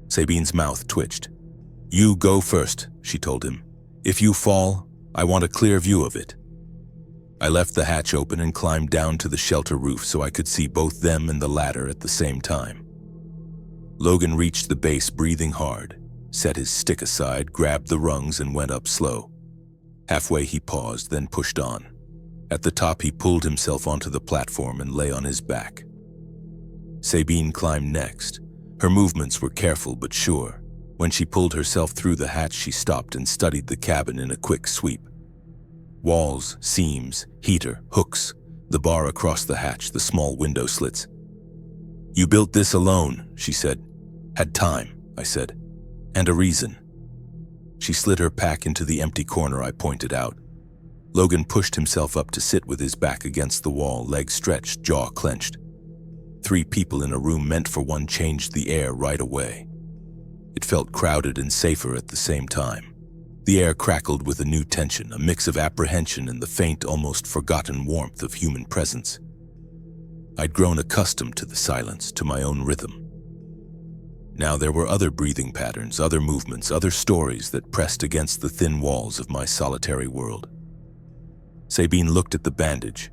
Sabine's mouth twitched. "You go first," she told him. "If you fall, I want a clear view of it." I left the hatch open and climbed down to the shelter roof so I could see both them and the ladder at the same time. Logan reached the base breathing hard, set his stick aside, grabbed the rungs, and went up slow. Halfway he paused, then pushed on. At the top he pulled himself onto the platform and lay on his back. Sabine climbed next. Her movements were careful but sure. When she pulled herself through the hatch, she stopped and studied the cabin in a quick sweep. Walls, seams, heater, hooks, the bar across the hatch, the small window slits. "You built this alone," she said. "Had time," I said. "And a reason." She slid her pack into the empty corner I pointed out. Logan pushed himself up to sit with his back against the wall, legs stretched, jaw clenched. 3 people in a room meant for one changed the air right away. It felt crowded and safer at the same time. The air crackled with a new tension, a mix of apprehension and the faint, almost forgotten warmth of human presence. I'd grown accustomed to the silence, to my own rhythm. Now there were other breathing patterns, other movements, other stories that pressed against the thin walls of my solitary world. Sabine looked at the bandage.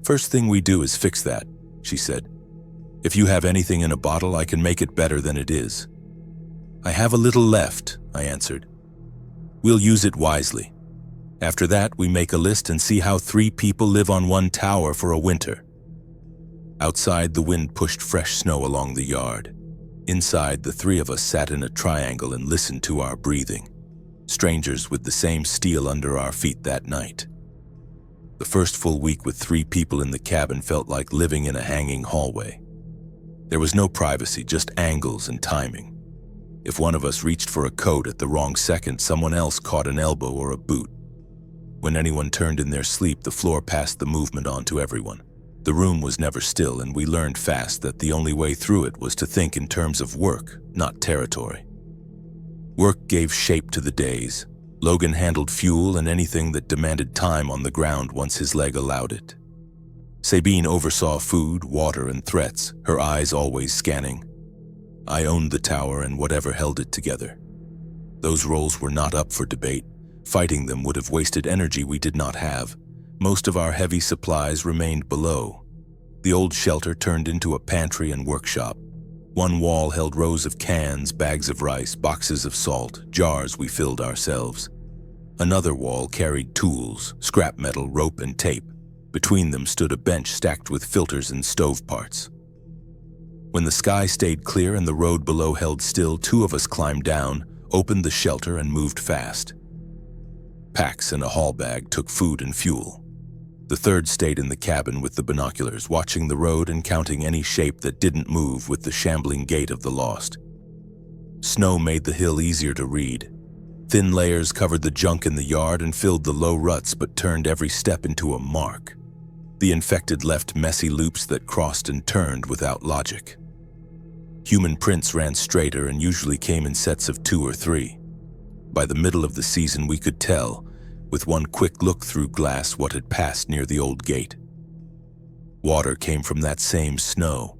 "First thing we do is fix that," she said. "If you have anything in a bottle, I can make it better than it is." "I have a little left," I answered. "We'll use it wisely. After that, we make a list and see how 3 people live on one tower for a winter." Outside, the wind pushed fresh snow along the yard. Inside, the 3 of us sat in a triangle and listened to our breathing, strangers with the same steel under our feet that night. The first full week with 3 people in the cabin felt like living in a hanging hallway. There was no privacy, just angles and timing. If one of us reached for a coat at the wrong second, someone else caught an elbow or a boot. When anyone turned in their sleep, the floor passed the movement on to everyone. The room was never still, and we learned fast that the only way through it was to think in terms of work, not territory. Work gave shape to the days. Logan handled fuel and anything that demanded time on the ground once his leg allowed it. Sabine oversaw food, water, and threats, her eyes always scanning. I owned the tower and whatever held it together. Those roles were not up for debate. Fighting them would have wasted energy we did not have. Most of our heavy supplies remained below. The old shelter turned into a pantry and workshop. One wall held rows of cans, bags of rice, boxes of salt, jars we filled ourselves. Another wall carried tools, scrap metal, rope, and tape. Between them stood a bench stacked with filters and stove parts. When the sky stayed clear and the road below held still, 2 of us climbed down, opened the shelter, and moved fast. Packs and a haul bag took food and fuel. The 3rd stayed in the cabin with the binoculars, watching the road and counting any shape that didn't move with the shambling gait of the lost. Snow made the hill easier to read. Thin layers covered the junk in the yard and filled the low ruts but turned every step into a mark. The infected left messy loops that crossed and turned without logic. Human prints ran straighter and usually came in sets of 2 or 3. By the middle of the season, we could tell, with one quick look through glass, what had passed near the old gate. Water came from that same snow.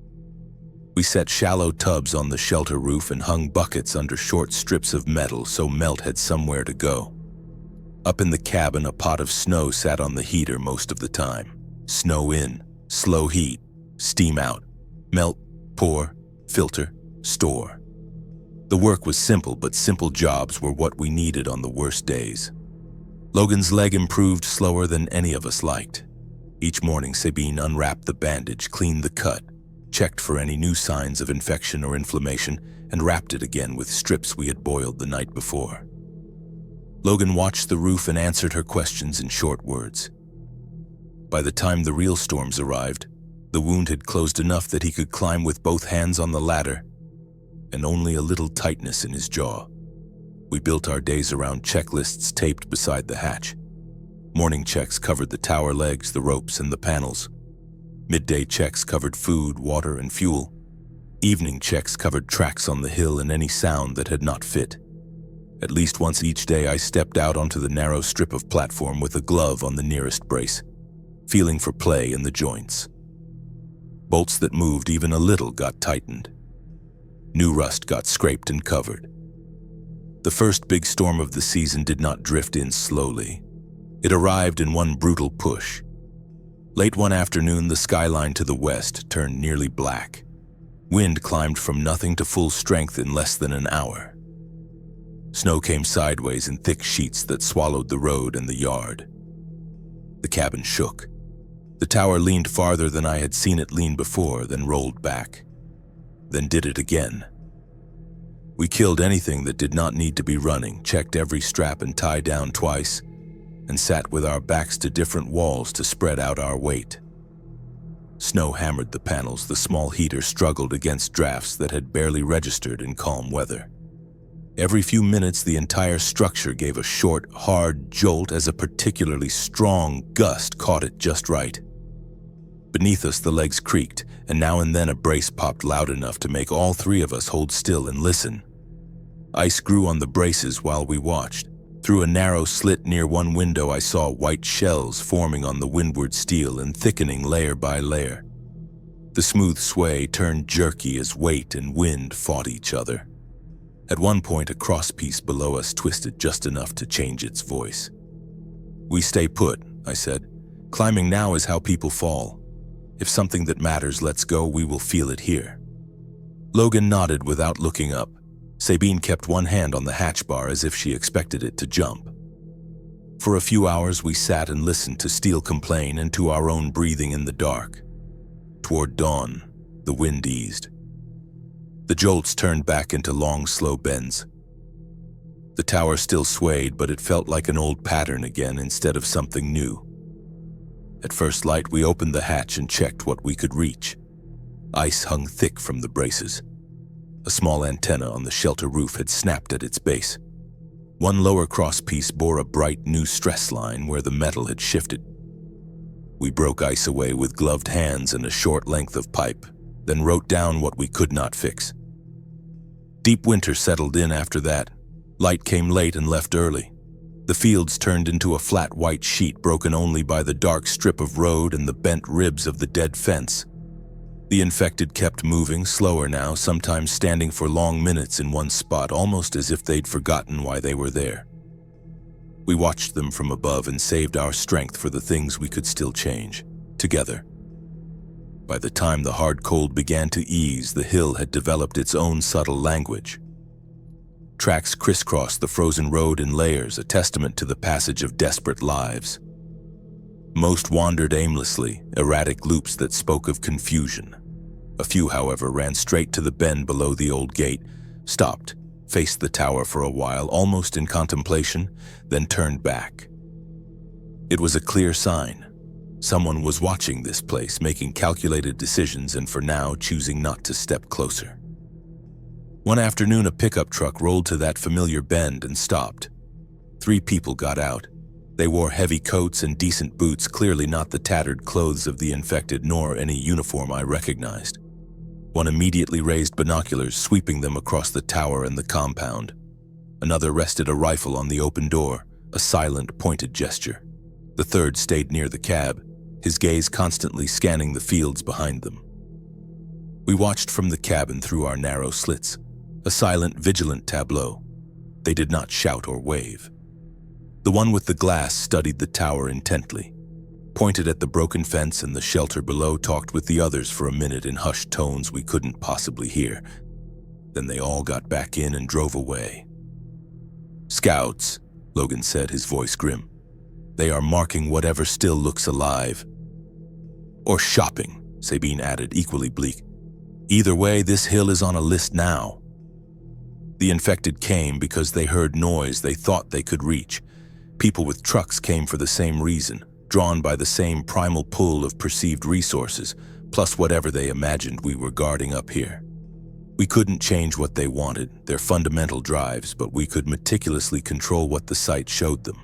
We set shallow tubs on the shelter roof and hung buckets under short strips of metal so melt had somewhere to go. Up in the cabin, a pot of snow sat on the heater most of the time. Snow in, slow heat, steam out, melt, pour, filter, store. The work was simple, but simple jobs were what we needed on the worst days. Logan's leg improved slower than any of us liked. Each morning, Sabine unwrapped the bandage, cleaned the cut, checked for any new signs of infection or inflammation, and wrapped it again with strips we had boiled the night before. Logan watched the roof and answered her questions in short words. By the time the real storms arrived, the wound had closed enough that he could climb with both hands on the ladder, and only a little tightness in his jaw. We built our days around checklists taped beside the hatch. Morning checks covered the tower legs, the ropes, and the panels. Midday checks covered food, water, and fuel. Evening checks covered tracks on the hill and any sound that had not fit. At least once each day I stepped out onto the narrow strip of platform with a glove on the nearest brace, feeling for play in the joints. Bolts that moved even a little got tightened. New rust got scraped and covered. The first big storm of the season did not drift in slowly. It arrived in one brutal push. Late one afternoon, the skyline to the west turned nearly black. Wind climbed from nothing to full strength in less than an hour. Snow came sideways in thick sheets that swallowed the road and the yard. The cabin shook. The tower leaned farther than I had seen it lean before, then rolled back. Then did it again. We killed anything that did not need to be running, checked every strap and tie down twice, and sat with our backs to different walls to spread out our weight. Snow hammered the panels. The small heater struggled against drafts that had barely registered in calm weather. Every few minutes, the entire structure gave a short, hard jolt as a particularly strong gust caught it just right. Beneath us, the legs creaked, and now and then a brace popped loud enough to make all three of us hold still and listen. Ice grew on the braces while we watched. Through a narrow slit near one window, I saw white shells forming on the windward steel and thickening layer by layer. The smooth sway turned jerky as weight and wind fought each other. At one point, a crosspiece below us twisted just enough to change its voice. "We stay put," I said. "Climbing now is how people fall. If something that matters lets go, we will feel it here." Logan nodded without looking up. Sabine kept one hand on the hatch bar as if she expected it to jump. For a few hours, we sat and listened to steel complain and to our own breathing in the dark. Toward dawn, the wind eased. The jolts turned back into long, slow bends. The tower still swayed, but it felt like an old pattern again instead of something new. At first light, we opened the hatch and checked what we could reach. Ice hung thick from the braces. A small antenna on the shelter roof had snapped at its base. One lower crosspiece bore a bright new stress line where the metal had shifted. We broke ice away with gloved hands and a short length of pipe, then wrote down what we could not fix. Deep winter settled in after that. Light came late and left early. The fields turned into a flat white sheet broken only by the dark strip of road and the bent ribs of the dead fence. The infected kept moving, slower now, sometimes standing for long minutes in one spot, almost as if they'd forgotten why they were there. We watched them from above and saved our strength for the things we could still change, together. By the time the hard cold began to ease, the hill had developed its own subtle language. Tracks crisscrossed the frozen road in layers, a testament to the passage of desperate lives. Most wandered aimlessly, erratic loops that spoke of confusion. A few, however, ran straight to the bend below the old gate, stopped, faced the tower for a while, almost in contemplation, then turned back. It was a clear sign. Someone was watching this place, making calculated decisions, and for now choosing not to step closer. One afternoon, a pickup truck rolled to that familiar bend and stopped. 3 people got out. They wore heavy coats and decent boots, clearly not the tattered clothes of the infected nor any uniform I recognized. One immediately raised binoculars, sweeping them across the tower and the compound. Another rested a rifle on the open door, a silent, pointed gesture. The third stayed near the cab, his gaze constantly scanning the fields behind them. We watched from the cabin through our narrow slits, a silent, vigilant tableau. They did not shout or wave. The one with the glass studied the tower intently, pointed at the broken fence and the shelter below, talked with the others for a minute in hushed tones we couldn't possibly hear. Then they all got back in and drove away. "Scouts," Logan said, his voice grim. "They are marking whatever still looks alive." "Or shopping," Sabine added, equally bleak. "Either way, this hill is on a list now." The infected came because they heard noise they thought they could reach. People with trucks came for the same reason, drawn by the same primal pull of perceived resources, plus whatever they imagined we were guarding up here. We couldn't change what they wanted, their fundamental drives, but we could meticulously control what the site showed them.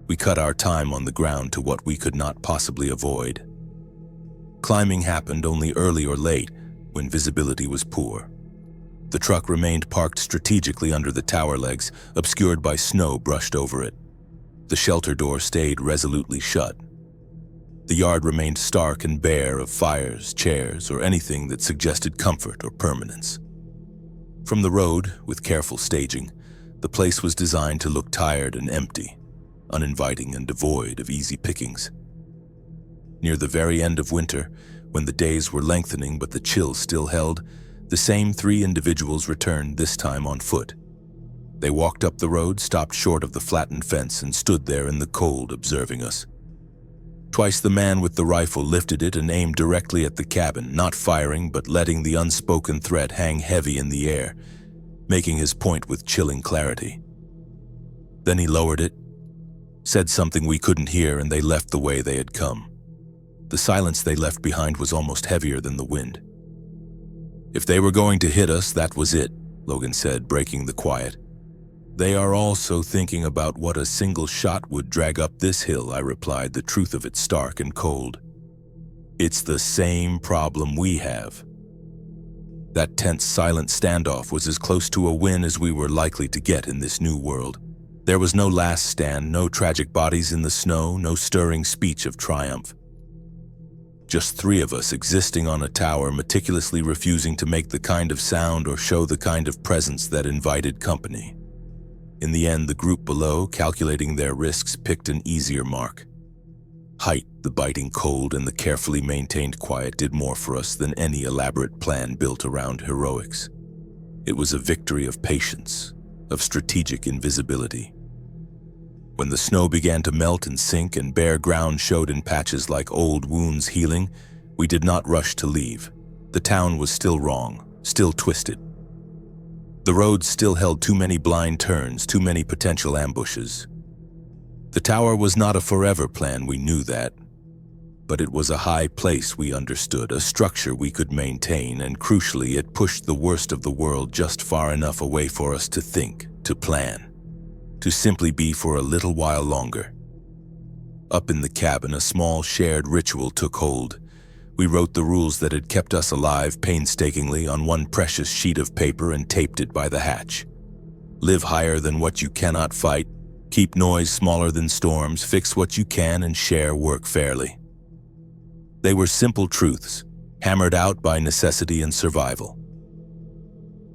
We cut our time on the ground to what we could not possibly avoid. Climbing happened only early or late, when visibility was poor. The truck remained parked strategically under the tower legs, obscured by snow brushed over it. The shelter door stayed resolutely shut. The yard remained stark and bare of fires, chairs, or anything that suggested comfort or permanence. From the road, with careful staging, the place was designed to look tired and empty, uninviting and devoid of easy pickings. Near the very end of winter, when the days were lengthening but the chill still held, the same 3 individuals returned, this time on foot. They walked up the road, stopped short of the flattened fence, and stood there in the cold, observing us. Twice the man with the rifle lifted it and aimed directly at the cabin, not firing but letting the unspoken threat hang heavy in the air, making his point with chilling clarity. Then he lowered it, said something we couldn't hear, and they left the way they had come. The silence they left behind was almost heavier than the wind. "If they were going to hit us, that was it," Logan said, breaking the quiet. "They are also thinking about what a single shot would drag up this hill," I replied, the truth of it stark and cold. "It's the same problem we have." That tense, silent standoff was as close to a win as we were likely to get in this new world. There was no last stand, no tragic bodies in the snow, no stirring speech of triumph. Just 3 of us existing on a tower, meticulously refusing to make the kind of sound or show the kind of presence that invited company. In the end, the group below, calculating their risks, picked an easier mark. Height, the biting cold, and the carefully maintained quiet did more for us than any elaborate plan built around heroics. It was a victory of patience, of strategic invisibility. When the snow began to melt and sink and bare ground showed in patches like old wounds healing, we did not rush to leave. The town was still wrong, still twisted. The road still held too many blind turns, too many potential ambushes. The tower was not a forever plan, we knew that. But it was a high place, we understood, a structure we could maintain, and crucially, it pushed the worst of the world just far enough away for us to think, to plan. To simply be for a little while longer. Up in the cabin, a small shared ritual took hold. We wrote the rules that had kept us alive painstakingly on one precious sheet of paper and taped it by the hatch. Live higher than what you cannot fight, keep noise smaller than storms, fix what you can, and share work fairly. They were simple truths, hammered out by necessity and survival.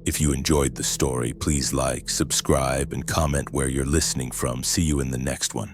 If you enjoyed the story, please like, subscribe, and comment where you're listening from. See you in the next one.